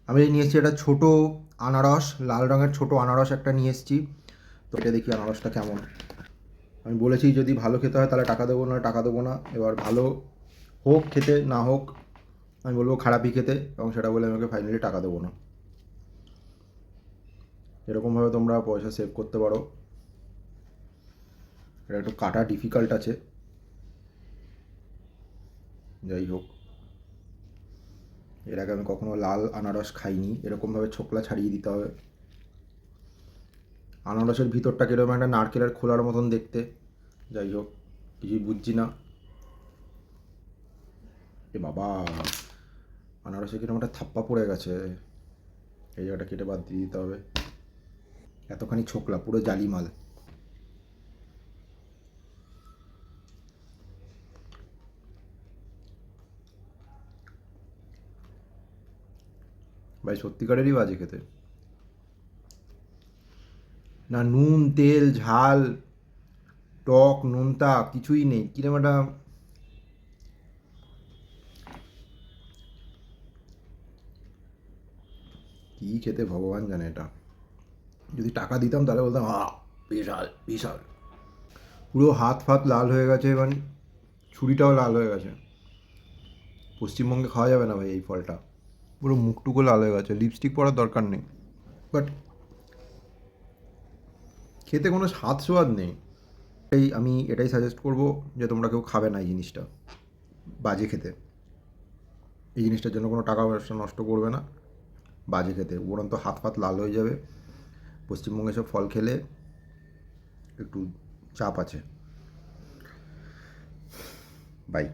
আমি নিয়ে এসেছি একটা ছোটো আনারস, লাল রঙের ছোটো আনারস একটা নিয়ে এসেছি। তো এটা দেখি আনারসটা কেমন। আমি বলেছি যদি ভালো খেতে হয় তাহলে টাকা দেবো, না টাকা দেবো না। এবার ভালো হোক খেতে, না হোক আমি বলবো খারাপই খেতে, এবং সেটা বলে আমাকে ফাইনালি টাকা দেবো না। এরকমভাবে তোমরা পয়সা সেভ করতে পারো। এটা একটু কাটা ডিফিকাল্ট আছে, যাই হোক। এর আগে আমি কখনো লাল আনারস খাইনি। এরকমভাবে ছোকলা ছাড়িয়ে দিতে হবে। আনারসের ভিতরটা কীরকম একটা নারকেলের খোলার মতন দেখতে, যাই হোক কিছুই বুঝছি না। এ বাবা, আনারসে কিরকম একটা থাপ্পা পড়ে গেছে। এই জায়গাটা কেটে বাদ দিয়ে দিতে হবে। এতখানি ছোকলা, পুরো জালি মাল। ভাই সত্যিকারেরই বাজে খেতে। না নুন, তেল, ঝাল, টক, নোনতা কিছুই নেই। কিরকম একটা কী খেতে ভগবান জানে এটা। যদি টাকা দিতাম তাহলে বলতাম বিশাল বিশাল। পুরো হাত ফাত লাল হয়ে গেছে, মানে ছুরিটাও লাল হয়ে গেছে। পশ্চিমবঙ্গে খাওয়া যাবে না ভাই এই ফলটা। পুরো মুখটুকু লাল হয়ে গেছে। লিপস্টিক পরার দরকার নেই, বাট খেতে কোনো স্বাদ সোয়াদ নেই। আমি এটাই সাজেস্ট করব যে তোমরা কেউ খাবে না এই জিনিসটা, বাজে খেতে। এই জিনিসটার জন্য কোনো টাকা পয়সা নষ্ট করবে না, বাজে খেতে। উপরন্ত হাত ফাত লাল হয়ে যাবে। পশ্চিমবঙ্গে সব ফল খেলে একটু চাপ আছে। বাই।